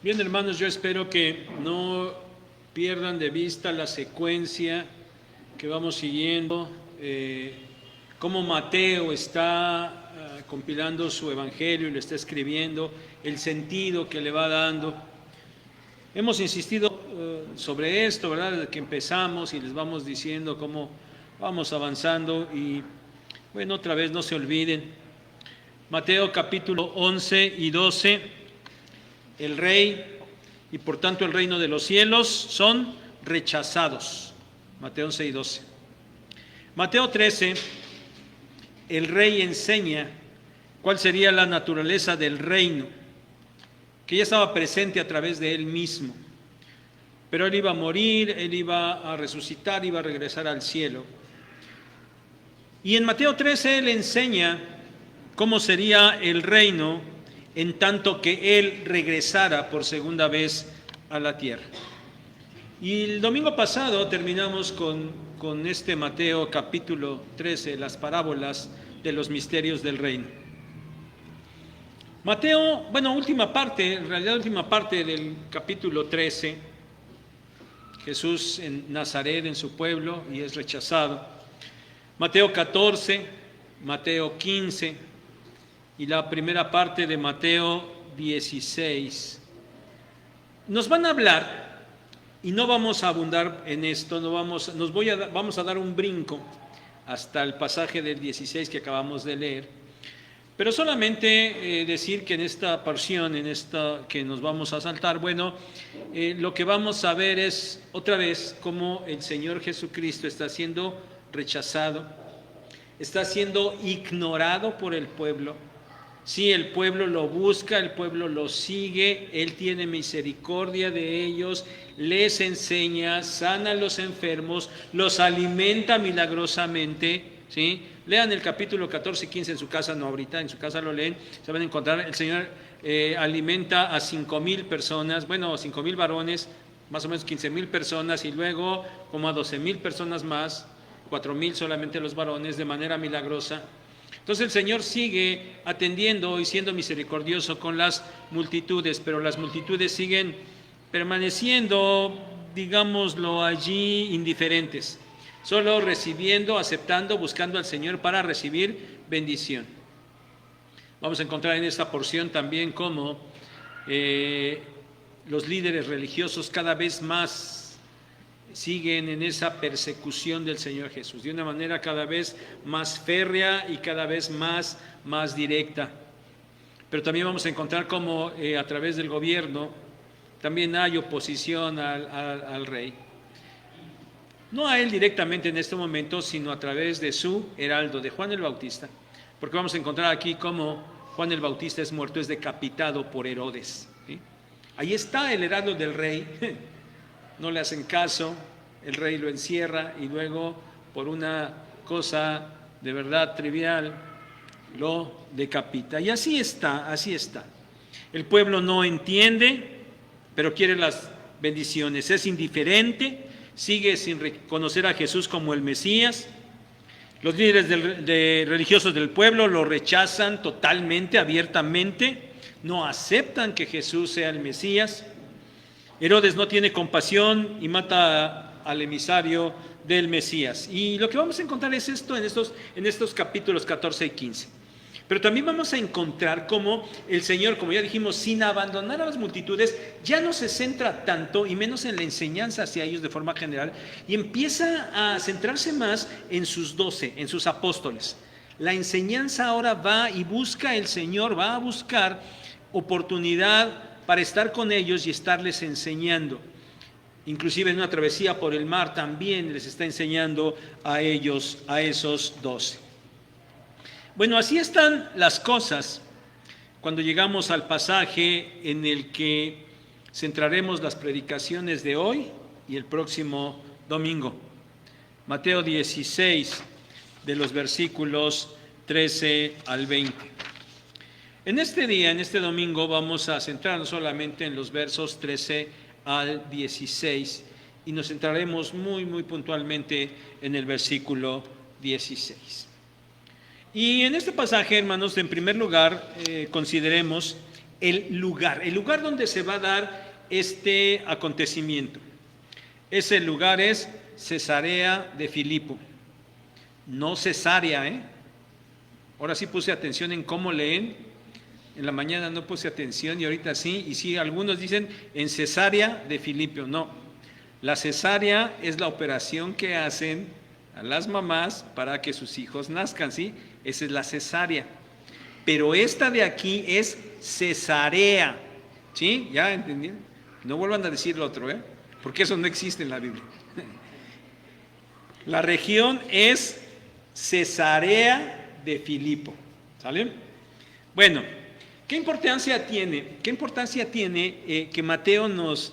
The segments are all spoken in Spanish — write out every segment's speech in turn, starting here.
Bien, hermanos, yo espero que no pierdan de vista la secuencia que vamos siguiendo, cómo Mateo está compilando su evangelio y lo está escribiendo, el sentido que le va dando. Hemos insistido sobre esto, ¿verdad? Desde que empezamos y les vamos diciendo cómo vamos avanzando y, bueno, otra vez no se olviden. Mateo capítulo 11 y 12. El rey y por tanto el reino de los cielos son rechazados. Mateo 11 y 12. Mateo 13, el rey enseña cuál sería la naturaleza del reino, que ya estaba presente a través de él mismo. Pero él iba a morir, él iba a resucitar, iba a regresar al cielo. Y en Mateo 13 él enseña cómo sería el reino en tanto que él regresara por segunda vez a la tierra. Y el domingo pasado terminamos con este Mateo capítulo 13, las parábolas de los misterios del reino. Mateo, última parte del capítulo 13, Jesús en Nazaret, en su pueblo, y es rechazado. Mateo 14, Mateo 15, y la primera parte de Mateo 16. Nos van a hablar, y no vamos a abundar en esto, vamos a dar un brinco hasta el pasaje del 16 que acabamos de leer, pero solamente decir que en esta porción, en esta que nos vamos a saltar, lo que vamos a ver es otra vez cómo el Señor Jesucristo está siendo rechazado, está siendo ignorado por el pueblo. Sí, el pueblo lo busca, el pueblo lo sigue, Él tiene misericordia de ellos, les enseña, sana a los enfermos, los alimenta milagrosamente, ¿sí? Lean el capítulo 14 y 15 en su casa, no ahorita, en su casa lo leen, se van a encontrar, el Señor alimenta a 5,000 personas, 5,000 varones, más o menos 15,000 personas, y luego como a 12,000 personas más, 4,000 solamente los varones, de manera milagrosa. Entonces el Señor sigue atendiendo y siendo misericordioso con las multitudes, pero las multitudes siguen permaneciendo, digámoslo allí, indiferentes, solo recibiendo, aceptando, buscando al Señor para recibir bendición. Vamos a encontrar en esta porción también cómo los líderes religiosos cada vez más siguen en esa persecución del Señor Jesús, de una manera cada vez más férrea y cada vez más directa. Pero también vamos a encontrar cómo a través del gobierno también hay oposición al rey. No a él directamente en este momento, sino a través de su heraldo, de Juan el Bautista. Porque vamos a encontrar aquí cómo Juan el Bautista es muerto, es decapitado por Herodes, ¿sí? Ahí está el heraldo del rey. No le hacen caso, el rey lo encierra y luego, por una cosa de verdad trivial, lo decapita. Y así está. El pueblo no entiende, pero quiere las bendiciones. Es indiferente, sigue sin reconocer a Jesús como el Mesías. Los líderes religiosos del pueblo lo rechazan totalmente, abiertamente. No aceptan que Jesús sea el Mesías. Herodes no tiene compasión y mata al emisario del Mesías. Y lo que vamos a encontrar es esto en estos capítulos 14 y 15. Pero también vamos a encontrar cómo el Señor, como ya dijimos, sin abandonar a las multitudes, ya no se centra tanto y menos en la enseñanza hacia ellos de forma general, y empieza a centrarse más en sus 12, en sus apóstoles. La enseñanza ahora va y busca, el Señor va a buscar oportunidad para estar con ellos y estarles enseñando. Inclusive en una travesía por el mar también les está enseñando a ellos, a esos 12. Así están las cosas cuando llegamos al pasaje en el que centraremos las predicaciones de hoy y el próximo domingo. Mateo 16, de los versículos 13 al 20. En este día, en este domingo, vamos a centrarnos solamente en los versos 13 al 16 y nos centraremos muy puntualmente en el versículo 16. Y en este pasaje, hermanos, en primer lugar, consideremos el lugar donde se va a dar este acontecimiento. Ese lugar es Cesarea de Filipo, no Cesarea, ¿eh? Ahora sí puse atención en cómo leen. En la mañana no puse atención y ahorita sí. Y sí, algunos dicen en Cesarea de Filipo. No, la cesárea es la operación que hacen a las mamás para que sus hijos nazcan, ¿sí? Esa es la cesárea. Pero esta de aquí es Cesarea, ¿sí? ¿Ya entendieron? No vuelvan a decir lo otro, ¿eh? Porque eso no existe en la Biblia. La región es Cesarea de Filipo, ¿sale? Bueno, ¿qué importancia tiene que Mateo nos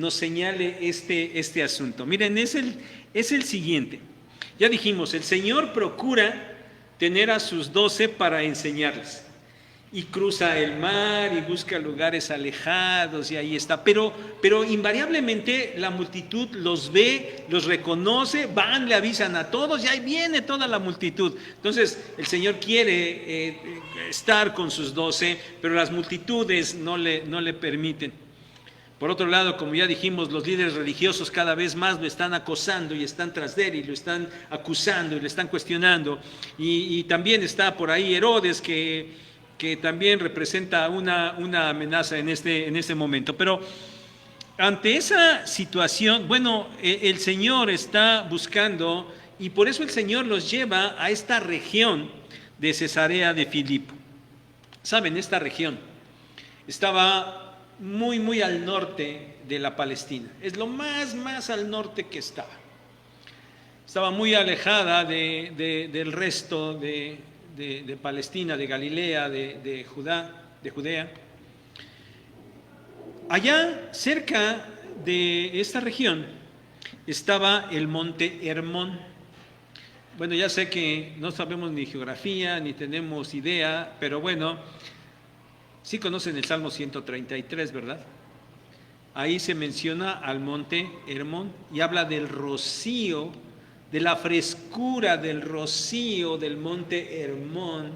señale este asunto? Miren, es el siguiente. Ya dijimos, el Señor procura tener a sus 12 para enseñarles. Y cruza el mar y busca lugares alejados y ahí está. Pero invariablemente la multitud los ve, los reconoce, van, le avisan a todos y ahí viene toda la multitud. Entonces el Señor quiere estar con sus 12, pero las multitudes no le permiten. Por otro lado, como ya dijimos, los líderes religiosos cada vez más lo están acosando y están tras de él y lo están acusando y le están cuestionando. Y también está por ahí Herodes que también representa una amenaza en este momento. Pero ante esa situación, bueno, el Señor está buscando y por eso el Señor los lleva a esta región de Cesarea de Filipo. Saben, esta región estaba muy, muy al norte de la Palestina. Es lo más al norte que estaba. Estaba muy alejada del resto de Palestina, de Galilea, de Judea. Allá, cerca de esta región, estaba el monte Hermón. Bueno, ya sé que no sabemos ni geografía, ni tenemos idea, pero bueno, sí conocen el Salmo 133, ¿verdad? Ahí se menciona al monte Hermón y habla del rocío, de la frescura del rocío del monte Hermón.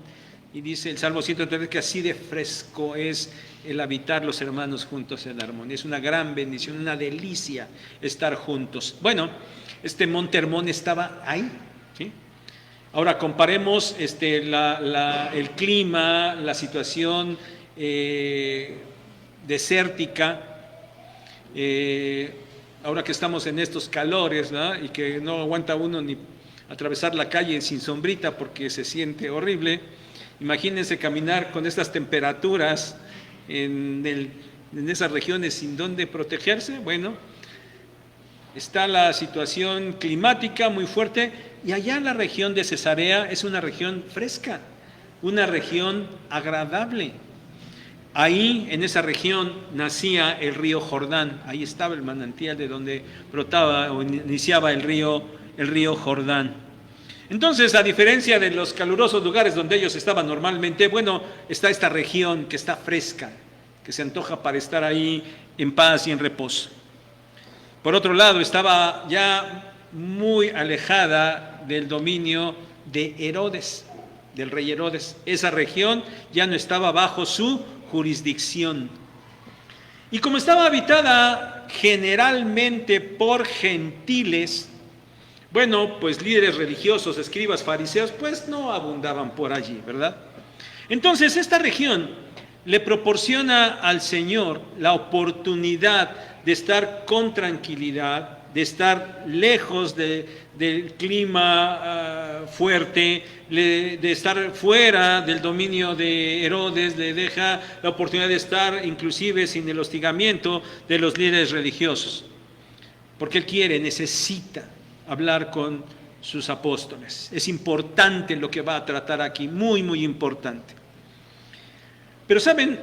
Y dice el Salmo 133 que así de fresco es el habitar los hermanos juntos en armonía. Es una gran bendición, una delicia estar juntos. Bueno, este monte Hermón estaba ahí, ¿sí? Ahora comparemos el clima, la situación desértica, ahora que estamos en estos calores, ¿no? Y que no aguanta uno ni atravesar la calle sin sombrita porque se siente horrible. Imagínense caminar con estas temperaturas en esas regiones sin dónde protegerse. Bueno, está la situación climática muy fuerte y allá la región de Cesarea es una región fresca, una región agradable. Ahí, en esa región, nacía el río Jordán. Ahí estaba el manantial de donde brotaba o iniciaba el río Jordán. Entonces, a diferencia de los calurosos lugares donde ellos estaban normalmente, bueno, está esta región que está fresca, que se antoja para estar ahí en paz y en reposo. Por otro lado, estaba ya muy alejada del dominio de Herodes, del rey Herodes. Esa región ya no estaba bajo su jurisdicción. Y como estaba habitada generalmente por gentiles, bueno, pues líderes religiosos, escribas, fariseos, pues no abundaban por allí, ¿verdad? Entonces, esta región le proporciona al Señor la oportunidad de estar con tranquilidad, de estar lejos del clima fuerte, de estar fuera del dominio de Herodes, le deja la oportunidad de estar inclusive sin el hostigamiento de los líderes religiosos, porque él necesita hablar con sus apóstoles. Es importante lo que va a tratar aquí, muy, muy importante. Pero saben,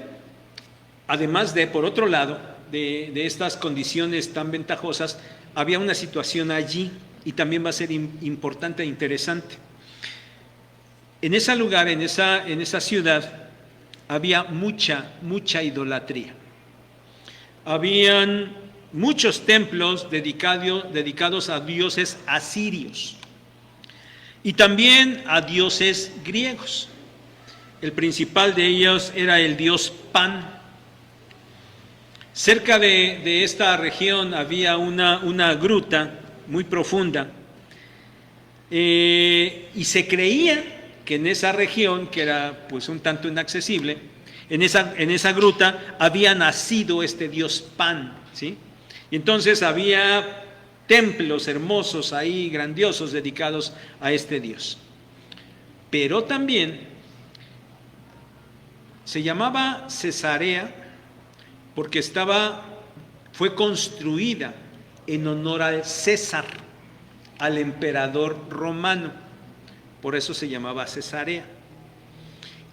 además por otro lado, de estas condiciones tan ventajosas, había una situación allí y también va a ser importante e interesante. En ese lugar, en esa ciudad, había mucha idolatría. Habían muchos templos dedicados a dioses asirios y también a dioses griegos. El principal de ellos era el dios Pan, Cerca de esta región había una gruta muy profunda, y se creía que en esa región, que era pues un tanto inaccesible, en esa gruta había nacido este dios Pan, ¿sí? Y entonces había templos hermosos ahí, grandiosos, dedicados a este dios. Pero también se llamaba Cesarea porque fue construida en honor al César, al emperador romano. Por eso se llamaba Cesarea.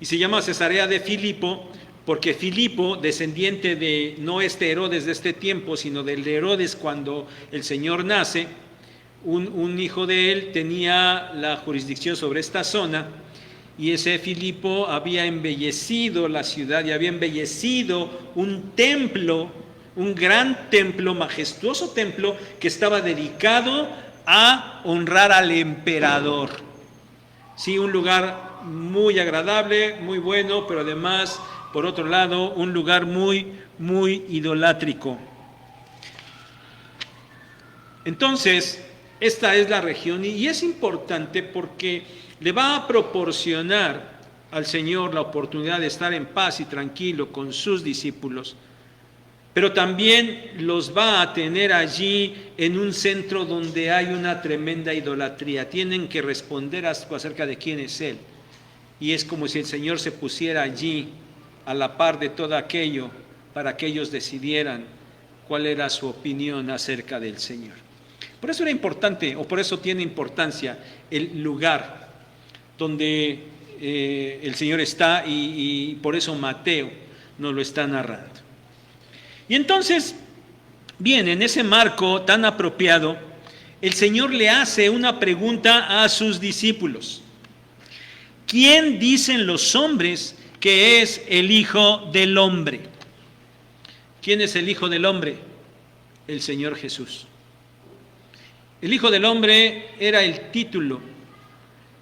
Y se llama Cesarea de Filipo porque Filipo, descendiente de no este Herodes de este tiempo, sino del de Herodes cuando el Señor nace, un hijo de él tenía la jurisdicción sobre esta zona, y ese Filipo había embellecido la ciudad y había embellecido un templo, un gran templo, majestuoso templo, que estaba dedicado a honrar al emperador. Sí, un lugar muy agradable, muy bueno, pero además, por otro lado, un lugar muy, muy idolátrico. Entonces, esta es la región y es importante porque le va a proporcionar al Señor la oportunidad de estar en paz y tranquilo con sus discípulos, pero también los va a tener allí en un centro donde hay una tremenda idolatría. Tienen que responder acerca de quién es Él. Y es como si el Señor se pusiera allí a la par de todo aquello para que ellos decidieran cuál era su opinión acerca del Señor. Por eso era importante, o por eso tiene importancia el lugar donde el Señor está, y por eso Mateo nos lo está narrando. Y entonces, bien, en ese marco tan apropiado, el Señor le hace una pregunta a sus discípulos. ¿Quién dicen los hombres que es el Hijo del Hombre? ¿Quién es el Hijo del Hombre? El Señor Jesús. El Hijo del Hombre era el título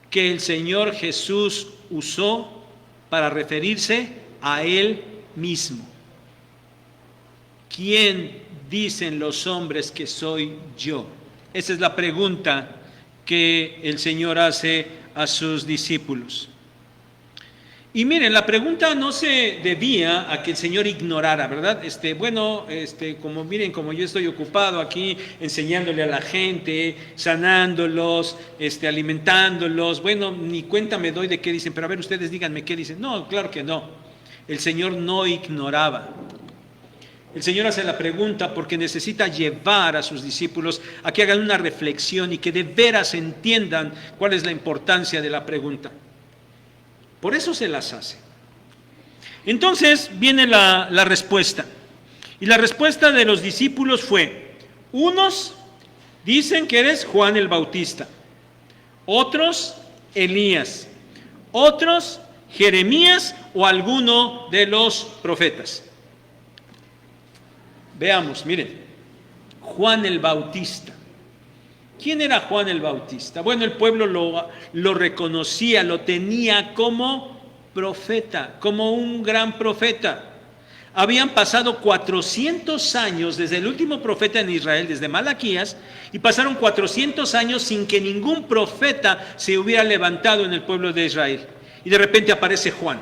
que el Señor Jesús usó para referirse a Él mismo. ¿Quién dicen los hombres que soy yo? Esa es la pregunta que el Señor hace a sus discípulos. Y miren, la pregunta no se debía a que el Señor ignorara, ¿verdad? Como yo estoy ocupado aquí enseñándole a la gente, sanándolos, alimentándolos, ni cuenta me doy de qué dicen, pero a ver, ustedes díganme qué dicen. No, claro que no. El Señor no ignoraba. El Señor hace la pregunta porque necesita llevar a sus discípulos a que hagan una reflexión y que de veras entiendan cuál es la importancia de la pregunta. Por eso se las hace. Entonces viene la respuesta. Y la respuesta de los discípulos fue: unos dicen que eres Juan el Bautista, otros Elías, otros Jeremías o alguno de los profetas. Veamos, miren, Juan el Bautista. ¿Quién era Juan el Bautista? Bueno, el pueblo lo reconocía, lo tenía como profeta, como un gran profeta. Habían pasado 400 años desde el último profeta en Israel, desde Malaquías, y pasaron 400 años sin que ningún profeta se hubiera levantado en el pueblo de Israel. Y de repente aparece Juan,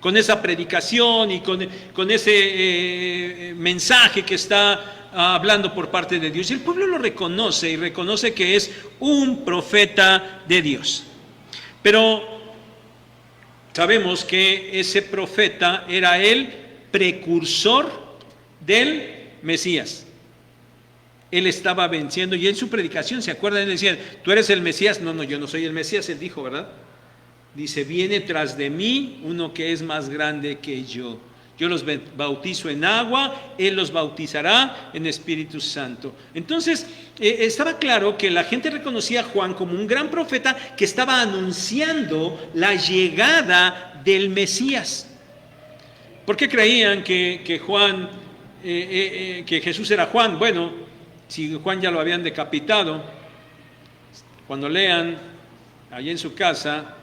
con esa predicación y con ese mensaje que está hablando por parte de Dios. Y el pueblo lo reconoce y reconoce que es un profeta de Dios. Pero sabemos que ese profeta era el precursor del Mesías. Él estaba venciendo y en su predicación, ¿se acuerdan? Él decía: ¿tú eres el Mesías? No, yo no soy el Mesías, él dijo, ¿verdad? Dice: viene tras de mí uno que es más grande que yo. Yo los bautizo en agua, Él los bautizará en Espíritu Santo. Entonces, estaba claro que la gente reconocía a Juan como un gran profeta que estaba anunciando la llegada del Mesías. ¿Por qué creían que Jesús era Juan? Bueno, si Juan ya lo habían decapitado, cuando lean allí en su casa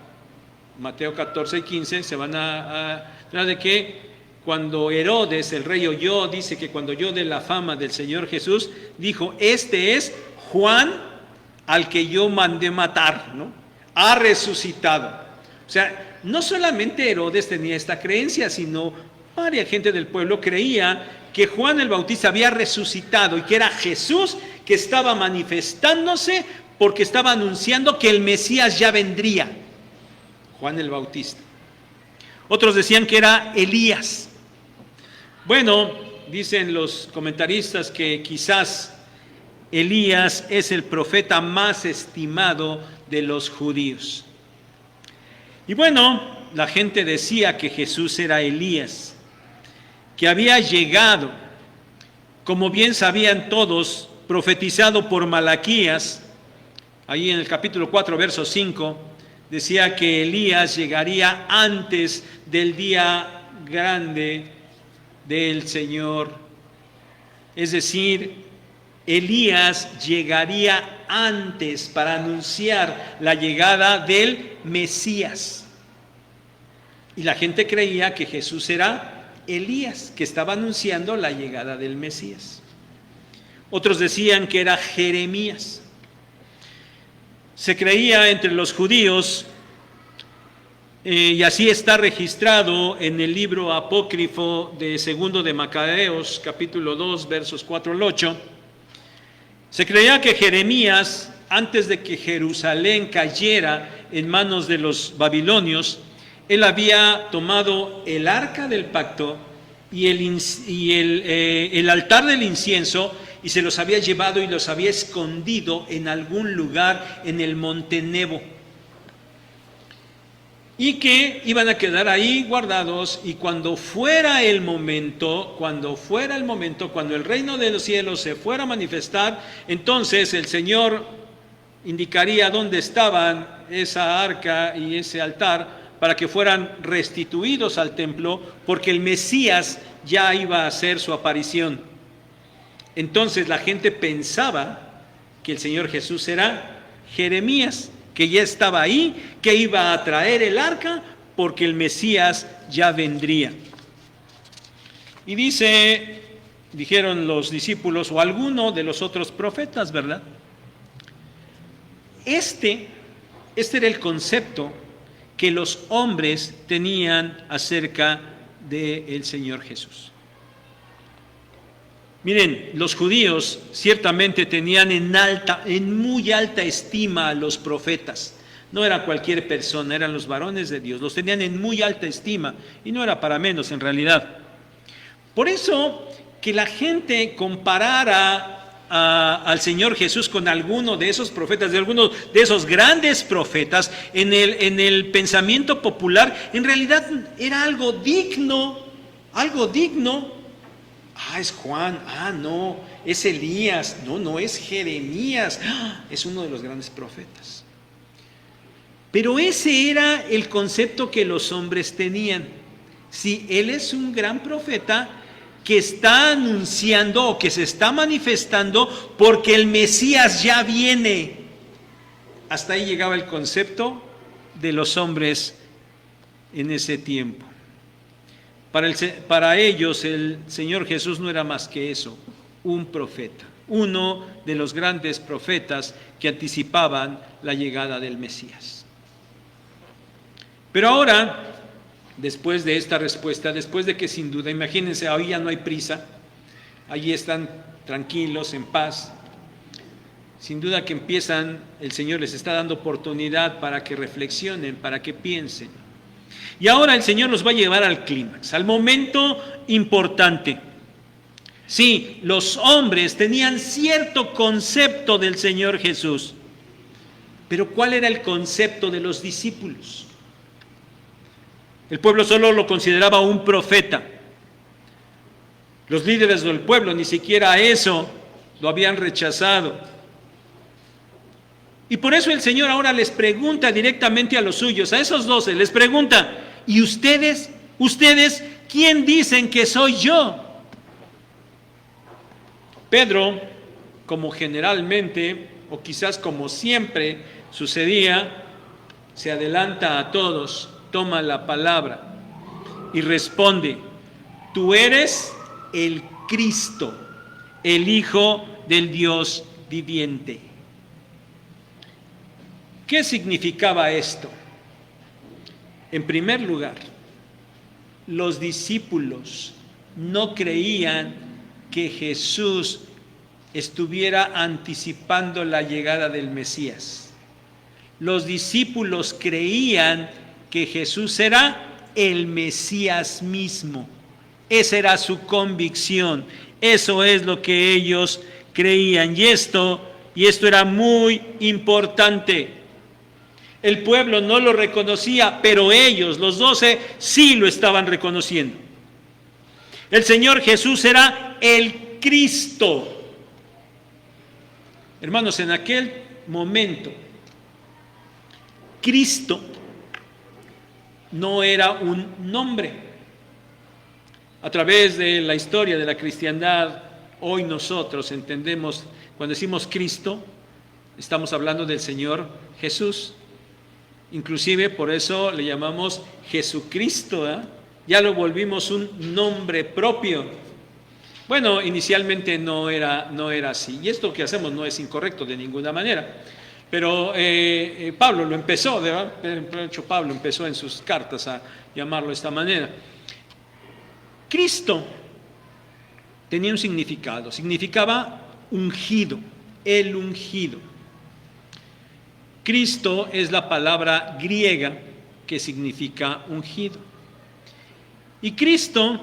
Mateo 14 y 15, se van a hablar de que cuando Herodes, el rey, oyó, dice que cuando oyó de la fama del Señor Jesús, dijo: este es Juan al que yo mandé matar, ¿no? Ha resucitado. O sea, no solamente Herodes tenía esta creencia, sino varias gente del pueblo creía que Juan el Bautista había resucitado y que era Jesús que estaba manifestándose porque estaba anunciando que el Mesías ya vendría. Juan el Bautista. Otros decían que era Elías. Bueno, dicen los comentaristas que quizás Elías es el profeta más estimado de los judíos. Y bueno, la gente decía que Jesús era Elías, que había llegado, como bien sabían todos, profetizado por Malaquías. Ahí en el capítulo 4, verso 5, decía que Elías llegaría antes del día grande del Señor. Es decir, Elías llegaría antes para anunciar la llegada del Mesías. Y la gente creía que Jesús era Elías, que estaba anunciando la llegada del Mesías. Otros decían que era Jeremías. Se creía entre los judíos, y así está registrado en el libro apócrifo de Segundo de Macabeos, capítulo 2, versos 4 al 8. Se creía que Jeremías, antes de que Jerusalén cayera en manos de los babilonios, él había tomado el arca del pacto y el altar del incienso, y se los había llevado y los había escondido en algún lugar en el monte Nebo, y que iban a quedar ahí guardados, y cuando fuera el momento, cuando el reino de los cielos se fuera a manifestar, entonces el Señor indicaría dónde estaban esa arca y ese altar para que fueran restituidos al templo, porque el Mesías ya iba a hacer su aparición. Entonces la gente pensaba que el Señor Jesús era Jeremías, que ya estaba ahí, que iba a traer el arca porque el Mesías ya vendría. Y dijeron los discípulos o alguno de los otros profetas, ¿verdad? Este era el concepto que los hombres tenían acerca del Señor Jesús. Miren, los judíos ciertamente tenían en muy alta estima a los profetas. No era cualquier persona, eran los varones de Dios. Los tenían en muy alta estima y no era para menos en realidad. Por eso que la gente comparara al Señor Jesús con alguno de esos profetas, de algunos de esos grandes profetas, en el pensamiento popular, en realidad era algo digno. Es Juan, no, es Elías, no, es Jeremías, es uno de los grandes profetas. Pero ese era el concepto que los hombres tenían. Si él es un gran profeta que está anunciando o que se está manifestando porque el Mesías ya viene. Hasta ahí llegaba el concepto de los hombres en ese tiempo. Para ellos el Señor Jesús no era más que eso, un profeta, uno de los grandes profetas que anticipaban la llegada del Mesías. Pero ahora, después de esta respuesta, después de que sin duda, imagínense, ahí ya no hay prisa, allí están tranquilos, en paz, sin duda que el Señor les está dando oportunidad para que reflexionen, para que piensen. Y ahora el Señor nos va a llevar al clímax, al momento importante. Sí, los hombres tenían cierto concepto del Señor Jesús, pero ¿cuál era el concepto de los discípulos? El pueblo solo lo consideraba un profeta. Los líderes del pueblo ni siquiera eso lo habían rechazado. Y por eso el Señor ahora les pregunta directamente a los suyos, a esos 12, les pregunta: ¿y ustedes, quién dicen que soy yo? Pedro, como generalmente, o quizás como siempre sucedía, se adelanta a todos, toma la palabra y responde: tú eres el Cristo, el Hijo del Dios viviente. ¿Qué significaba esto? En primer lugar, los discípulos no creían que Jesús estuviera anticipando la llegada del Mesías. Los discípulos creían que Jesús era el Mesías mismo. Esa era su convicción. Eso es lo que ellos creían. Y esto era muy importante. El pueblo no lo reconocía, pero ellos, los 12, sí lo estaban reconociendo. El Señor Jesús era el Cristo. Hermanos, en aquel momento, Cristo no era un nombre. A través de la historia de la cristiandad, hoy nosotros entendemos, cuando decimos Cristo, estamos hablando del Señor Jesús. Inclusive por eso le llamamos Jesucristo, ¿eh? Ya lo volvimos un nombre propio. Bueno, inicialmente no era así. Y esto que hacemos no es incorrecto de ninguna manera. Pero Pablo lo empezó, ¿verdad? De hecho, Pablo empezó en sus cartas a llamarlo de esta manera. Cristo tenía un significado. Significaba ungido, el ungido. Cristo es la palabra griega que significa ungido. Y Cristo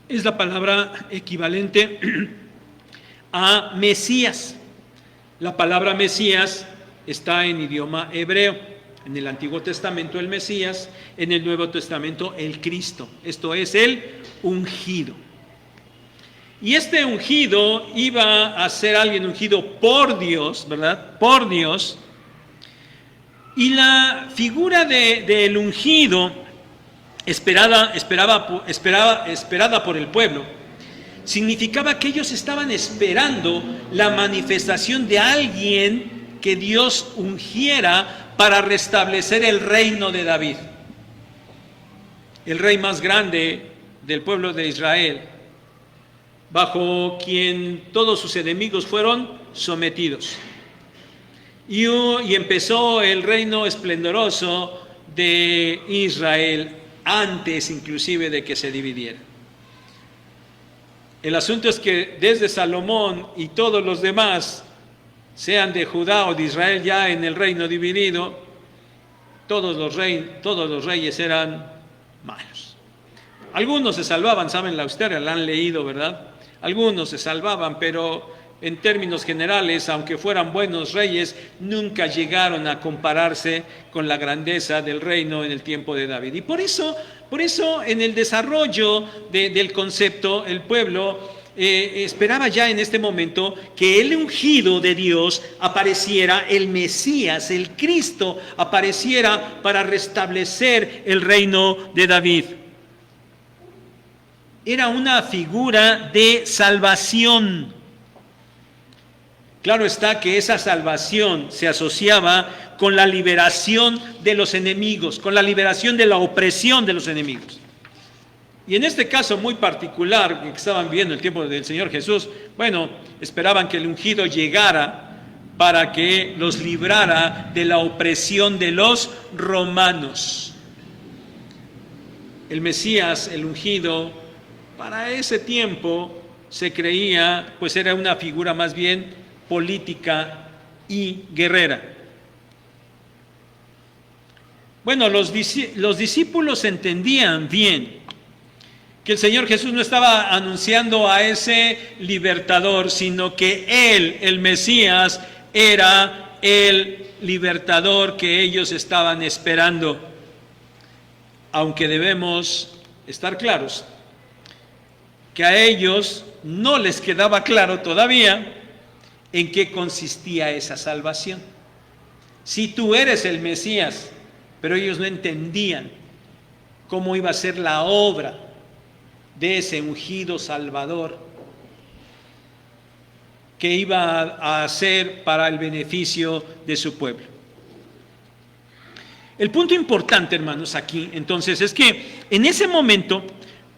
es la palabra equivalente a Mesías. La palabra Mesías está en idioma hebreo. En el Antiguo Testamento el Mesías, en el Nuevo Testamento el Cristo. Esto es el ungido. Y este ungido iba a ser alguien ungido por Dios, ¿verdad? Por Dios. Y la figura del ungido, esperada por el pueblo, significaba que ellos estaban esperando la manifestación de alguien que Dios ungiera para restablecer el reino de David, el rey más grande del pueblo de Israel, bajo quien todos sus enemigos fueron sometidos. Y empezó el reino esplendoroso de Israel antes inclusive de que se dividiera. El asunto es que desde Salomón y todos los demás, sean de Judá o de Israel ya en el reino dividido, todos los reyes eran malos. Algunos se salvaban, saben la historia, la han leído, ¿verdad? Algunos se salvaban, pero en términos generales, aunque fueran buenos reyes, nunca llegaron a compararse con la grandeza del reino en el tiempo de David. Y por eso en el desarrollo del concepto, el pueblo esperaba ya en este momento que el ungido de Dios apareciera, el Mesías, el Cristo, apareciera para restablecer el reino de David. Era una figura de salvación. Claro está que esa salvación se asociaba con la liberación de los enemigos, con la liberación de la opresión de los enemigos. Y en este caso muy particular que estaban viendo el tiempo del Señor Jesús, bueno, esperaban que el ungido llegara para que los librara de la opresión de los romanos. El Mesías, el ungido, para ese tiempo se creía, pues era una figura más bien política y guerrera. Bueno, los discípulos entendían bien que el Señor Jesús no estaba anunciando a ese libertador, sino que Él, el Mesías, era el libertador que ellos estaban esperando. Aunque debemos estar claros que a ellos no les quedaba claro todavía en qué consistía esa salvación. Si tú eres el Mesías, pero ellos no entendían cómo iba a ser la obra de ese ungido Salvador que iba a hacer para el beneficio de su pueblo. El punto importante, hermanos, aquí entonces es que en ese momento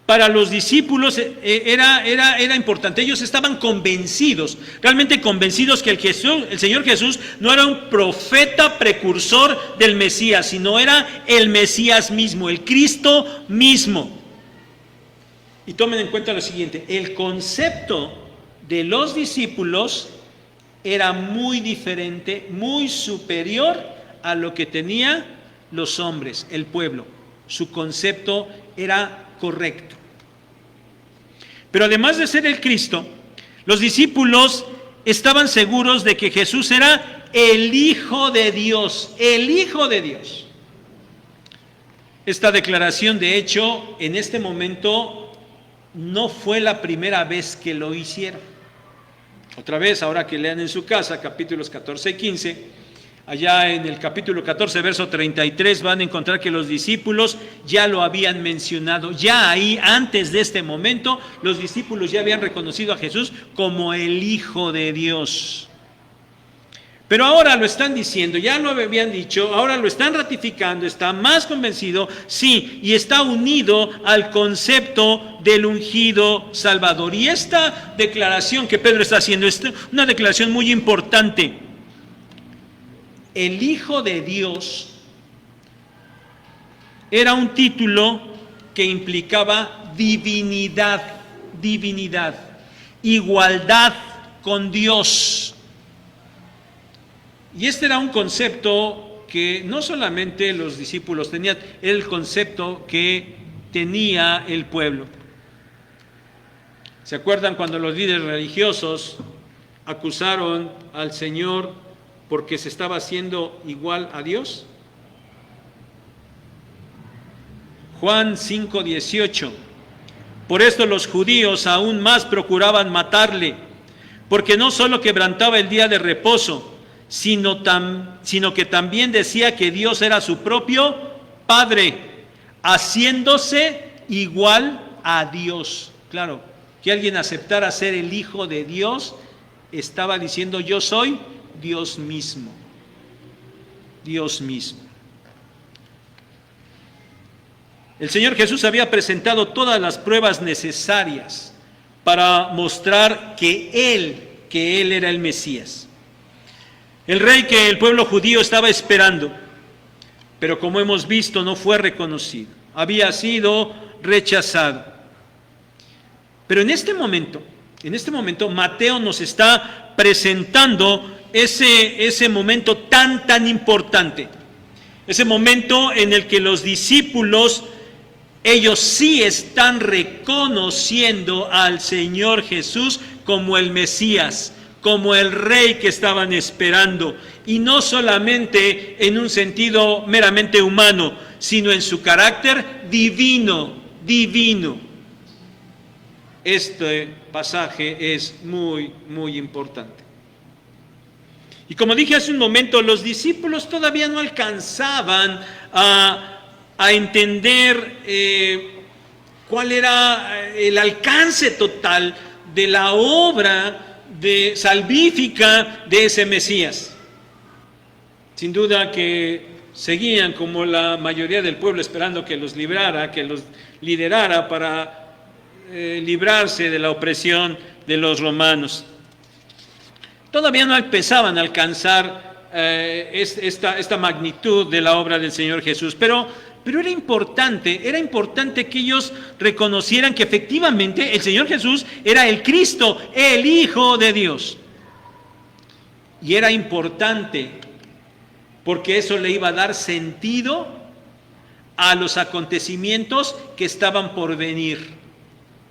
Para los discípulos era importante. Ellos estaban convencidos, realmente convencidos que el Señor Jesús no era un profeta precursor del Mesías, sino era el Mesías mismo, el Cristo mismo. Y tomen en cuenta lo siguiente: el concepto de los discípulos era muy diferente, muy superior a lo que tenían los hombres, el pueblo. Su concepto era correcto. Pero además de ser el Cristo, los discípulos estaban seguros de que Jesús era el Hijo de Dios, el Hijo de Dios. Esta declaración, de hecho, en este momento no fue la primera vez que lo hicieron. Otra vez, ahora que lean en su casa capítulos 14 y 15, allá en el capítulo 14, verso 33, van a encontrar que los discípulos ya lo habían mencionado. Ya ahí, antes de este momento, los discípulos ya habían reconocido a Jesús como el Hijo de Dios. Pero ahora lo están diciendo, ya lo habían dicho, ahora lo están ratificando, está más convencido, sí, y está unido al concepto del ungido Salvador. Y esta declaración que Pedro está haciendo es una declaración muy importante. El Hijo de Dios era un título que implicaba divinidad, igualdad con Dios. Y este era un concepto que no solamente los discípulos tenían, era el concepto que tenía el pueblo. ¿Se acuerdan cuando los líderes religiosos acusaron al Señor porque se estaba haciendo igual a Dios? Juan 5:18. Por esto los judíos aún más procuraban matarle, porque no solo quebrantaba el día de reposo, sino que también decía que Dios era su propio Padre, haciéndose igual a Dios. Claro, que alguien aceptara ser el Hijo de Dios, estaba diciendo: yo soy Dios mismo. Dios mismo. El Señor Jesús había presentado todas las pruebas necesarias para mostrar que Él era el Mesías, el rey que el pueblo judío estaba esperando. Pero como hemos visto, no fue reconocido, había sido rechazado. Pero en este momento, Mateo nos está presentando ese momento tan importante, ese momento en el que los discípulos, ellos sí están reconociendo al Señor Jesús como el Mesías, como el Rey que estaban esperando, y no solamente en un sentido meramente humano, sino en su carácter divino. Este pasaje es muy importante. Y como dije hace un momento, los discípulos todavía no alcanzaban a entender cuál era el alcance total de la obra salvífica de ese Mesías. Sin duda que seguían, como la mayoría del pueblo, esperando que los librara, que los liderara para librarse de la opresión de los romanos. Todavía no empezaban a alcanzar esta magnitud de la obra del Señor Jesús, pero era importante que ellos reconocieran que efectivamente el Señor Jesús era el Cristo, el Hijo de Dios. Y era importante porque eso le iba a dar sentido a los acontecimientos que estaban por venir.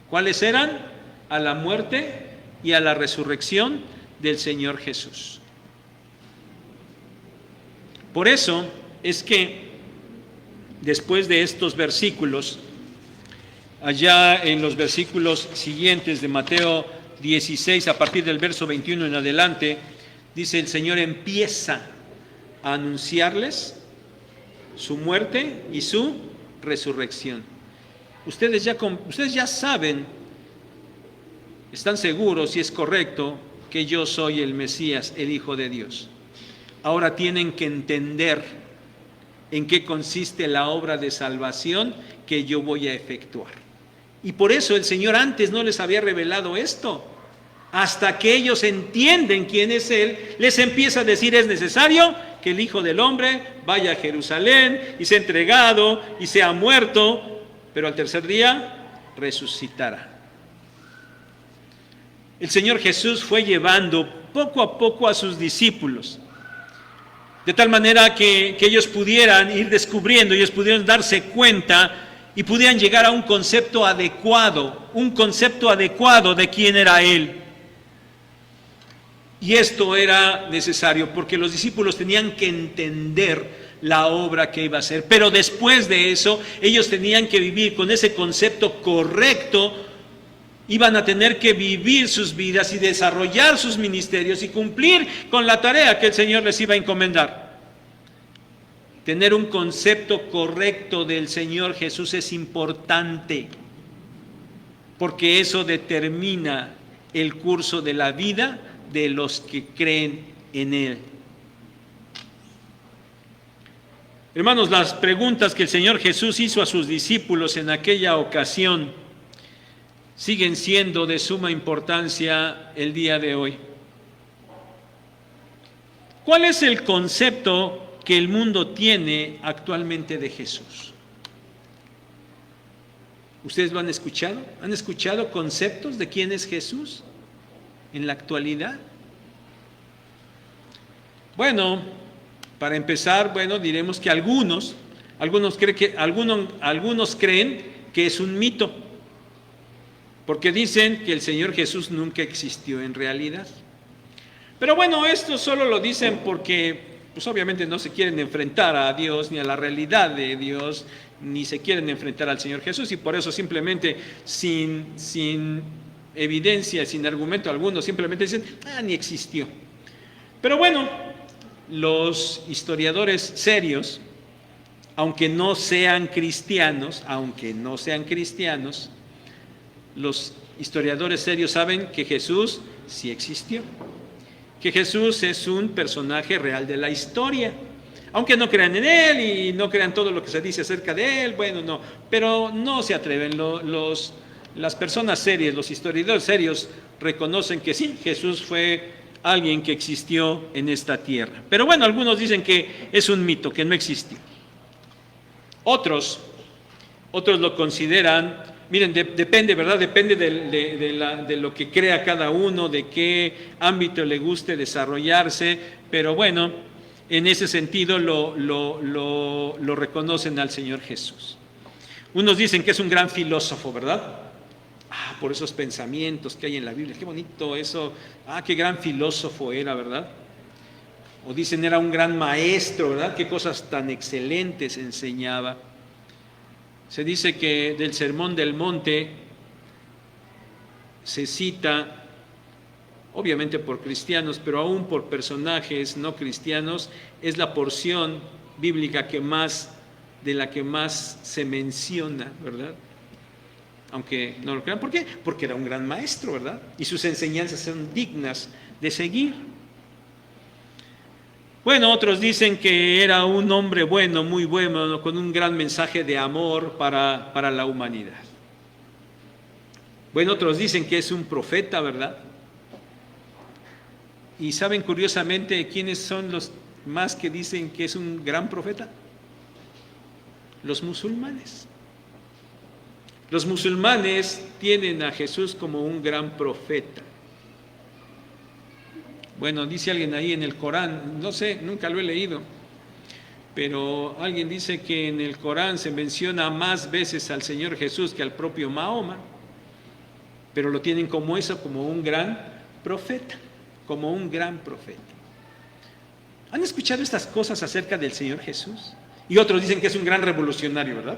¿Cuáles eran? A la muerte y a la resurrección del Señor Jesús. Por eso es que después de estos versículos, allá en los versículos siguientes de Mateo 16, a partir del verso 21 en adelante, dice: el Señor empieza a anunciarles su muerte y su resurrección. Ustedes ya saben, están seguros, si es correcto, que yo soy el Mesías, el Hijo de Dios. Ahora tienen que entender en qué consiste la obra de salvación que yo voy a efectuar. Y por eso el Señor antes no les había revelado esto. Hasta que ellos entienden quién es Él, les empieza a decir: es necesario que el Hijo del Hombre vaya a Jerusalén y sea entregado y sea muerto, pero al tercer día resucitará. El Señor Jesús fue llevando poco a poco a sus discípulos, de tal manera que ellos pudieran ir descubriendo, ellos pudieran darse cuenta y pudieran llegar a un concepto adecuado de quién era Él. Y esto era necesario porque los discípulos tenían que entender la obra que iba a hacer. Pero después de eso, ellos tenían que vivir con ese concepto correcto. Iban a tener que vivir sus vidas y desarrollar sus ministerios y cumplir con la tarea que el Señor les iba a encomendar. Tener un concepto correcto del Señor Jesús es importante, porque eso determina el curso de la vida de los que creen en Él. Hermanos, las preguntas que el Señor Jesús hizo a sus discípulos en aquella ocasión siguen siendo de suma importancia el día de hoy. ¿Cuál es el concepto que el mundo tiene actualmente de Jesús? ¿Ustedes lo han escuchado? ¿Han escuchado conceptos de quién es Jesús en la actualidad? Bueno, para empezar, diremos que algunos creen que es un mito, porque dicen que el Señor Jesús nunca existió en realidad. Pero bueno, esto solo lo dicen porque pues obviamente no se quieren enfrentar a Dios ni a la realidad de Dios, ni se quieren enfrentar al Señor Jesús, y por eso simplemente sin evidencia, sin argumento alguno, simplemente dicen: ni existió. Pero bueno, los historiadores serios, aunque no sean cristianos, los historiadores serios saben que Jesús sí existió, que Jesús es un personaje real de la historia, aunque no crean en Él y no crean todo lo que se dice acerca de Él, pero no se atreven. Las personas serias, los historiadores serios, reconocen que sí, Jesús fue alguien que existió en esta tierra. Pero bueno, algunos dicen que es un mito, que no existió. Otros lo consideran, miren, depende, ¿verdad? Depende de lo que crea cada uno, de qué ámbito le guste desarrollarse, pero bueno, en ese sentido lo reconocen al Señor Jesús. Unos dicen que es un gran filósofo, ¿verdad? Por esos pensamientos que hay en la Biblia, qué bonito eso, qué gran filósofo era, ¿verdad? O dicen era un gran maestro, ¿verdad? Qué cosas tan excelentes enseñaba. Se dice que del Sermón del Monte se cita, obviamente por cristianos, pero aún por personajes no cristianos, es la porción bíblica de la que más se menciona, ¿verdad? Aunque no lo crean. ¿Por qué? Porque era un gran maestro, ¿verdad? Y sus enseñanzas son dignas de seguir. Bueno, otros dicen que era un hombre bueno, muy bueno, con un gran mensaje de amor para la humanidad. Bueno, otros dicen que es un profeta, ¿verdad? ¿Y saben curiosamente quiénes son los más que dicen que es un gran profeta? Los musulmanes. Los musulmanes tienen a Jesús como un gran profeta. Bueno, dice alguien ahí en el Corán, no sé, nunca lo he leído, pero alguien dice que en el Corán se menciona más veces al Señor Jesús que al propio Mahoma, pero lo tienen como eso, como un gran profeta, como un gran profeta. ¿Han escuchado estas cosas acerca del Señor Jesús? Y otros dicen que es un gran revolucionario, ¿verdad?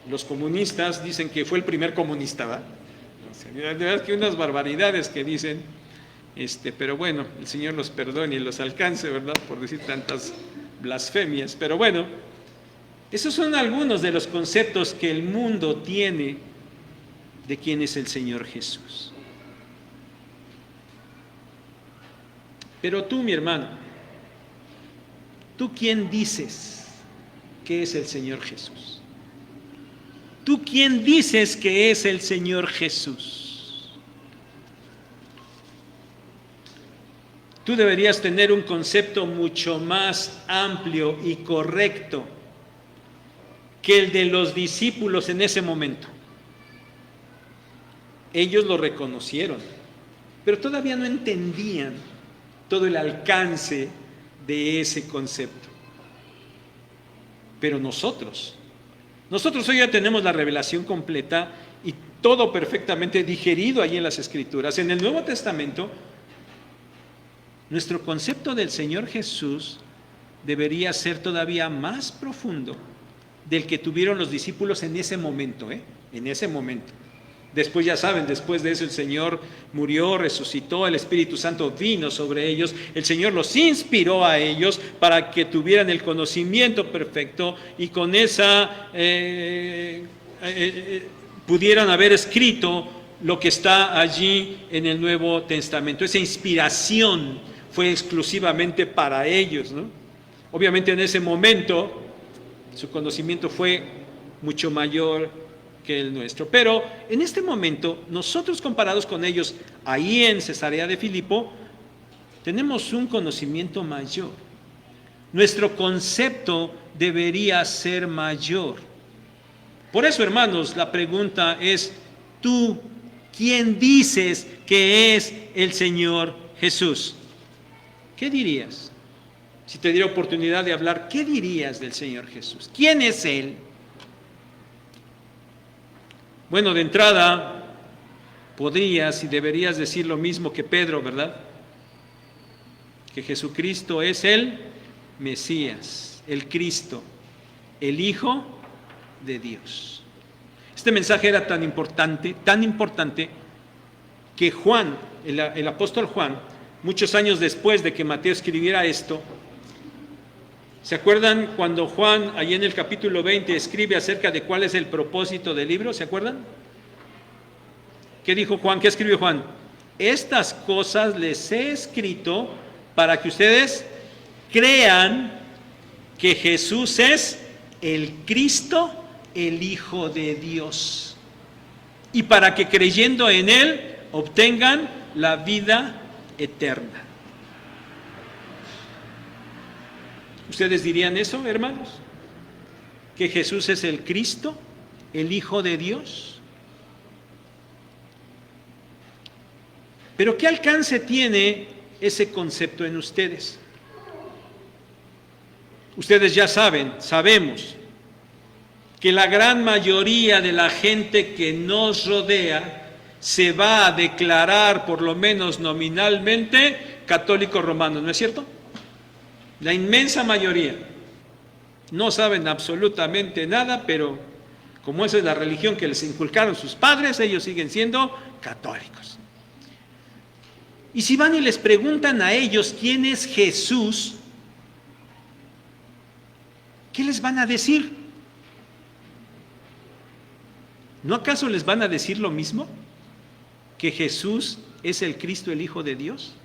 Los comunistas dicen que fue el primer comunista, ¿verdad? De verdad que unas barbaridades que dicen. Pero bueno, el Señor los perdone y los alcance, ¿verdad? Por decir tantas blasfemias. Pero bueno, esos son algunos de los conceptos que el mundo tiene de quién es el Señor Jesús. Pero tú, mi hermano, ¿tú quién dices que es el Señor Jesús? ¿tú quién dices que es el Señor Jesús? Tú deberías tener un concepto mucho más amplio y correcto que el de los discípulos en ese momento. Ellos lo reconocieron, pero todavía no entendían todo el alcance de ese concepto. Pero nosotros hoy ya tenemos la revelación completa y todo perfectamente digerido ahí en las Escrituras. En el Nuevo Testamento, nuestro concepto del Señor Jesús debería ser todavía más profundo del que tuvieron los discípulos en ese momento, en ese momento. Después, ya saben, después de eso el Señor murió, resucitó, el Espíritu Santo vino sobre ellos, el Señor los inspiró a ellos para que tuvieran el conocimiento perfecto y con esa pudieran haber escrito lo que está allí en el Nuevo Testamento. Esa inspiración fue exclusivamente para ellos, ¿no? Obviamente en ese momento su conocimiento fue mucho mayor que el nuestro. Pero en este momento, nosotros comparados con ellos, ahí en Cesarea de Filipo, tenemos un conocimiento mayor. Nuestro concepto debería ser mayor. Por eso, hermanos, la pregunta es, ¿tú quién dices que es el Señor Jesús? ¿Qué dirías? Si te diera oportunidad de hablar, ¿qué dirías del Señor Jesús? ¿Quién es Él? Bueno, de entrada, podrías y deberías decir lo mismo que Pedro, ¿verdad? Que Jesucristo es el Mesías, el Cristo, el Hijo de Dios. Este mensaje era tan importante, que Juan, el apóstol Juan, muchos años después de que Mateo escribiera esto, ¿se acuerdan cuando Juan, allí en el capítulo 20, escribe acerca de cuál es el propósito del libro? ¿Se acuerdan? ¿Qué dijo Juan? ¿Qué escribió Juan? Estas cosas les he escrito para que ustedes crean que Jesús es el Cristo, el Hijo de Dios. Y para que creyendo en Él obtengan la vida eterna. ¿Ustedes dirían eso, hermanos? ¿Que Jesús es el Cristo, el Hijo de Dios? Pero ¿qué alcance tiene ese concepto en ustedes? Ustedes ya sabemos que la gran mayoría de la gente que nos rodea se va a declarar, por lo menos nominalmente, católico romano, ¿no es cierto? La inmensa mayoría no saben absolutamente nada, pero como esa es la religión que les inculcaron sus padres, ellos siguen siendo católicos. Y si van y les preguntan a ellos quién es Jesús, ¿qué les van a decir? ¿No acaso les van a decir lo mismo? ¿Que Jesús es el Cristo, el Hijo de Dios?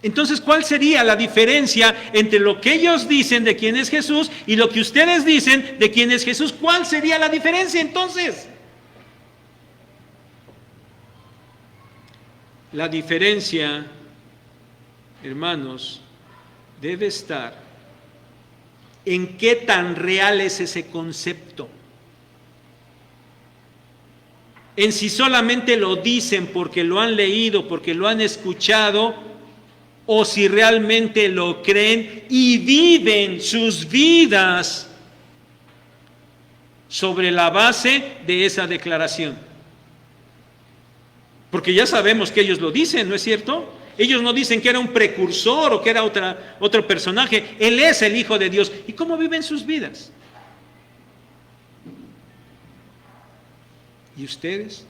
Entonces, ¿cuál sería la diferencia entre lo que ellos dicen de quién es Jesús y lo que ustedes dicen de quién es Jesús? ¿Cuál sería la diferencia entonces? La diferencia, hermanos, debe estar en qué tan real es ese concepto. En si solamente lo dicen porque lo han leído, porque lo han escuchado, o si realmente lo creen y viven sus vidas sobre la base de esa declaración. Porque ya sabemos que ellos lo dicen, ¿no es cierto? Ellos no dicen que era un precursor o que era otro personaje. Él es el Hijo de Dios. ¿Y cómo viven sus vidas? ¿Y ustedes?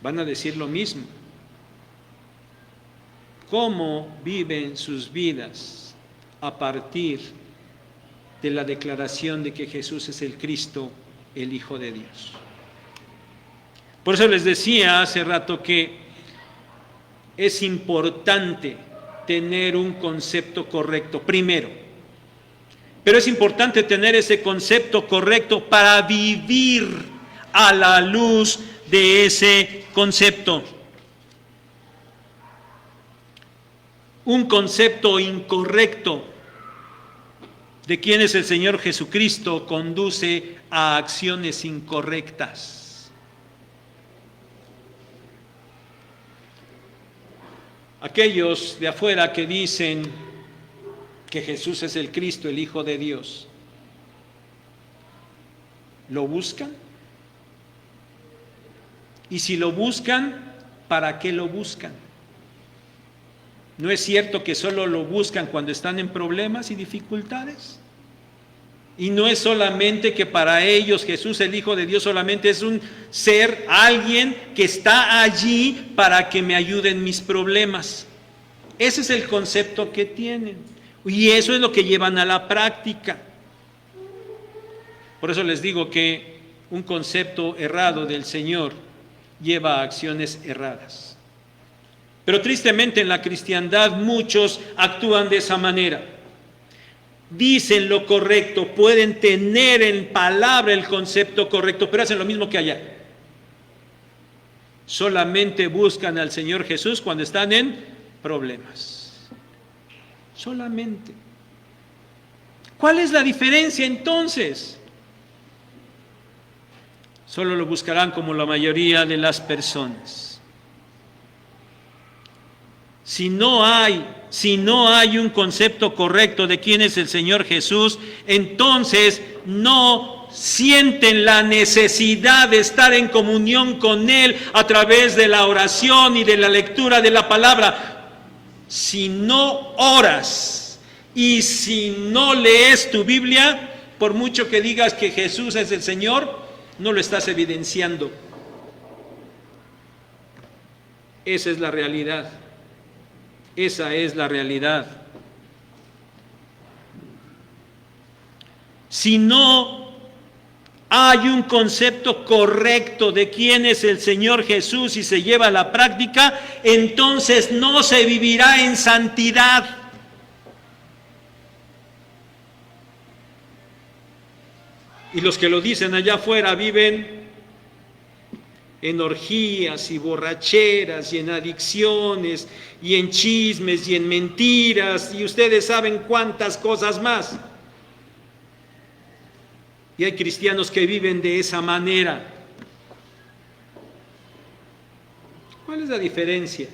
Van a decir lo mismo. ¿Cómo viven sus vidas a partir de la declaración de que Jesús es el Cristo, el Hijo de Dios? Por eso les decía hace rato que es importante tener un concepto correcto. Primero, Pero es importante tener ese concepto correcto para vivir a la luz de ese concepto. Un concepto incorrecto de quién es el Señor Jesucristo conduce a acciones incorrectas. Aquellos de afuera que dicen que Jesús es el Cristo, el Hijo de Dios, ¿lo buscan? Y si lo buscan, ¿para qué lo buscan? ¿No es cierto que solo lo buscan cuando están en problemas y dificultades? Y no es solamente que para ellos Jesús, el Hijo de Dios, solamente es un ser, alguien que está allí para que me ayude en mis problemas. Ese es el concepto que tienen. Y eso es lo que llevan a la práctica. Por eso les digo que un concepto errado del Señor lleva a acciones erradas. Pero tristemente en la cristiandad muchos actúan de esa manera. Dicen lo correcto, pueden tener en palabra el concepto correcto, pero hacen lo mismo que allá. Solamente buscan al Señor Jesús cuando están en problemas. Solamente. ¿Cuál es la diferencia entonces? Solo lo buscarán como la mayoría de las personas. Si no hay un concepto correcto de quién es el Señor Jesús, entonces no sienten la necesidad de estar en comunión con Él a través de la oración y de la lectura de la palabra. Si no oras y si no lees tu Biblia, por mucho que digas que Jesús es el Señor, no lo estás evidenciando. Esa es la realidad. Esa es la realidad. Si no hay un concepto correcto de quién es el Señor Jesús y se lleva a la práctica, entonces no se vivirá en santidad. Y los que lo dicen allá afuera viven en orgías y borracheras y en adicciones y en chismes y en mentiras y ustedes saben cuántas cosas más. Y hay cristianos que viven de esa manera. ¿Cuál es la diferencia?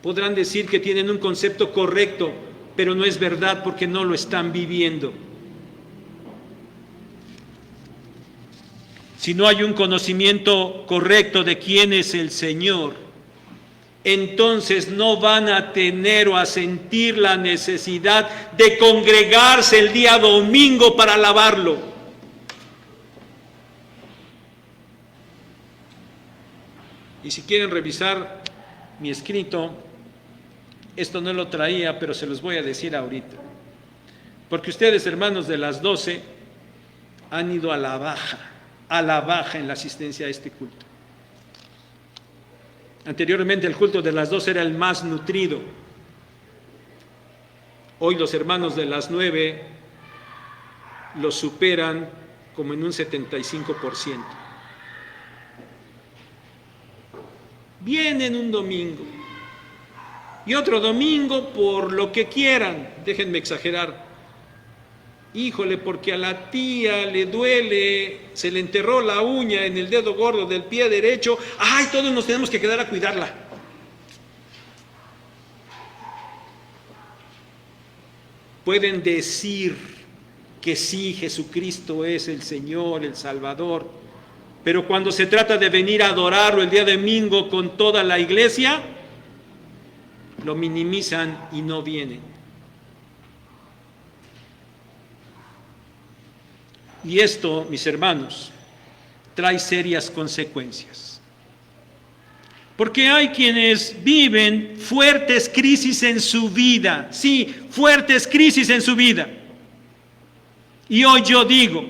Podrán decir que tienen un concepto correcto, pero no es verdad porque no lo están viviendo. Si no hay un conocimiento correcto de quién es el Señor, entonces no van a tener o a sentir la necesidad de congregarse el día domingo para alabarlo. Y si quieren revisar mi escrito, esto no lo traía, pero se los voy a decir ahorita. Porque ustedes, hermanos de las 12, han ido a la baja en la asistencia a este culto. Anteriormente el culto de las 12 era el más nutrido. Hoy los hermanos de las 9 lo superan como en un 75%. Vienen un domingo y otro domingo por lo que quieran, déjenme exagerar. Híjole, porque a la tía le duele, se le enterró la uña en el dedo gordo del pie derecho. ¡Ay, todos nos tenemos que quedar a cuidarla! Pueden decir que sí, Jesucristo es el Señor, el Salvador, pero cuando se trata de venir a adorarlo el día domingo con toda la iglesia, lo minimizan y no vienen. Y esto, mis hermanos, trae serias consecuencias. Porque hay quienes viven fuertes crisis en su vida. Sí, fuertes crisis en su vida. Y hoy yo digo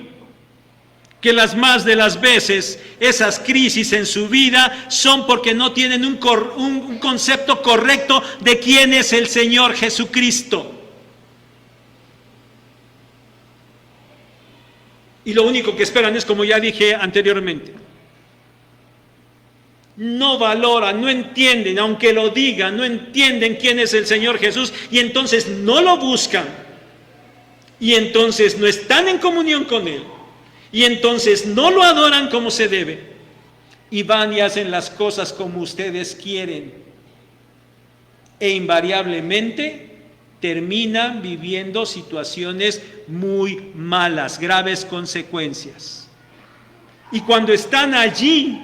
que las más de las veces esas crisis en su vida son porque no tienen un concepto correcto de quién es el Señor Jesucristo. Y lo único que esperan es, como ya dije anteriormente, no valoran, no entienden, aunque lo digan, no entienden quién es el Señor Jesús, y entonces no lo buscan, y entonces no están en comunión con Él, y entonces no lo adoran como se debe, y van y hacen las cosas como ustedes quieren, e invariablemente terminan viviendo situaciones muy malas, graves consecuencias. Y cuando están allí,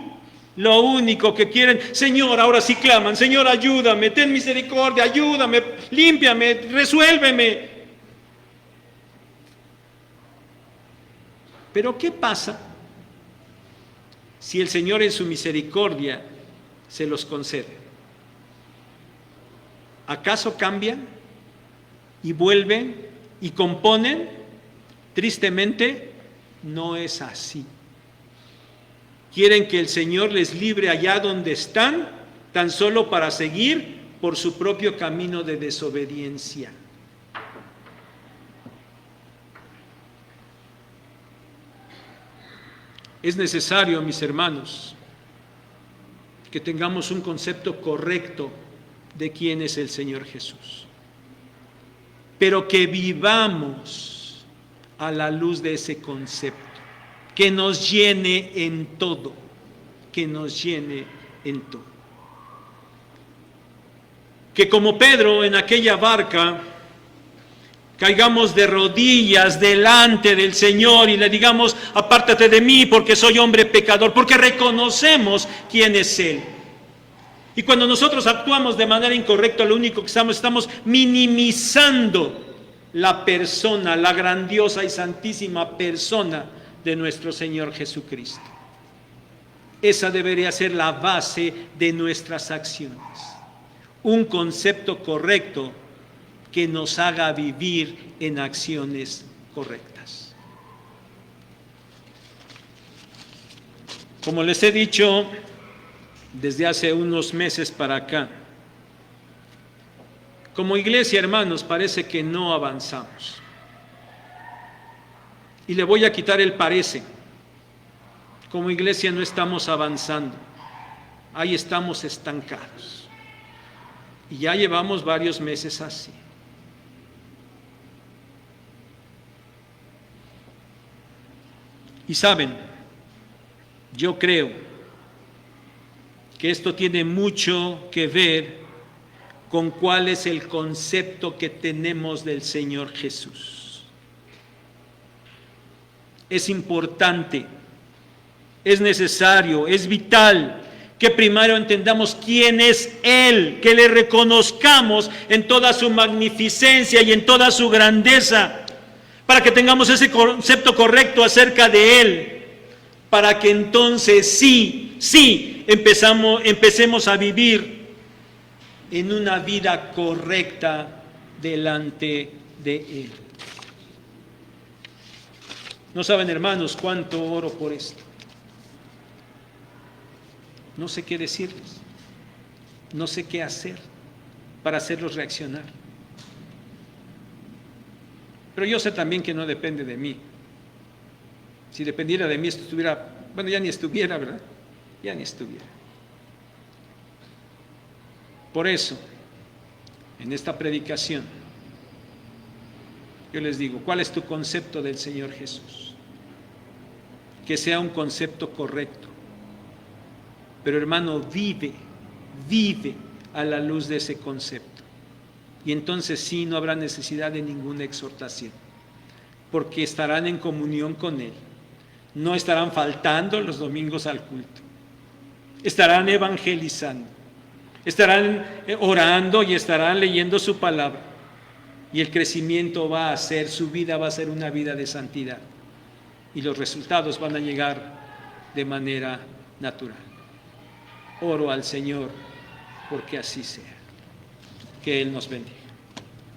lo único que quieren, Señor, ahora sí claman, Señor, ayúdame, ten misericordia, ayúdame, límpiame, resuélveme. Pero ¿qué pasa si el Señor en su misericordia se los concede? ¿Acaso cambian y vuelven y componen? Tristemente, no es así. Quieren que el Señor les libre allá donde están, tan solo para seguir por su propio camino de desobediencia. Es necesario, mis hermanos, que tengamos un concepto correcto de quién es el Señor Jesús, pero que vivamos a la luz de ese concepto, que nos llene en todo, que nos llene en todo. Que como Pedro en aquella barca, caigamos de rodillas delante del Señor y le digamos, apártate de mí porque soy hombre pecador, porque reconocemos quién es Él. Y cuando nosotros actuamos de manera incorrecta, lo único que estamos minimizando la persona, la grandiosa y santísima persona de nuestro Señor Jesucristo. Esa debería ser la base de nuestras acciones. Un concepto correcto que nos haga vivir en acciones correctas. Como les he dicho desde hace unos meses para acá, como iglesia, hermanos, parece que no avanzamos. Y le voy a quitar el parece. Como iglesia no estamos avanzando. Ahí estamos estancados. Y ya llevamos varios meses así. Y saben, yo creo que esto tiene mucho que ver con cuál es el concepto que tenemos del Señor Jesús. Es importante, es necesario, es vital que primero entendamos quién es Él, que le reconozcamos en toda su magnificencia y en toda su grandeza, para que tengamos ese concepto correcto acerca de Él, para que entonces sí, empecemos a vivir en una vida correcta delante de Él. No saben, hermanos, cuánto oro por esto. No sé qué decirles, no sé qué hacer para hacerlos reaccionar. Pero yo sé también que no depende de mí. Si dependiera de mí, esto estuviera, bueno, ya ni estuviera, ¿verdad? Ya ni estuviera. Por eso, en esta predicación, yo les digo, ¿cuál es tu concepto del Señor Jesús? Que sea un concepto correcto. Pero hermano, vive a la luz de ese concepto. Y entonces sí, no habrá necesidad de ninguna exhortación, porque estarán en comunión con Él. No estarán faltando los domingos al culto. Estarán evangelizando. Estarán orando y estarán leyendo su palabra. Y el crecimiento va a ser, su vida va a ser una vida de santidad. Y los resultados van a llegar de manera natural. Oro al Señor porque así sea. Que Él nos bendiga.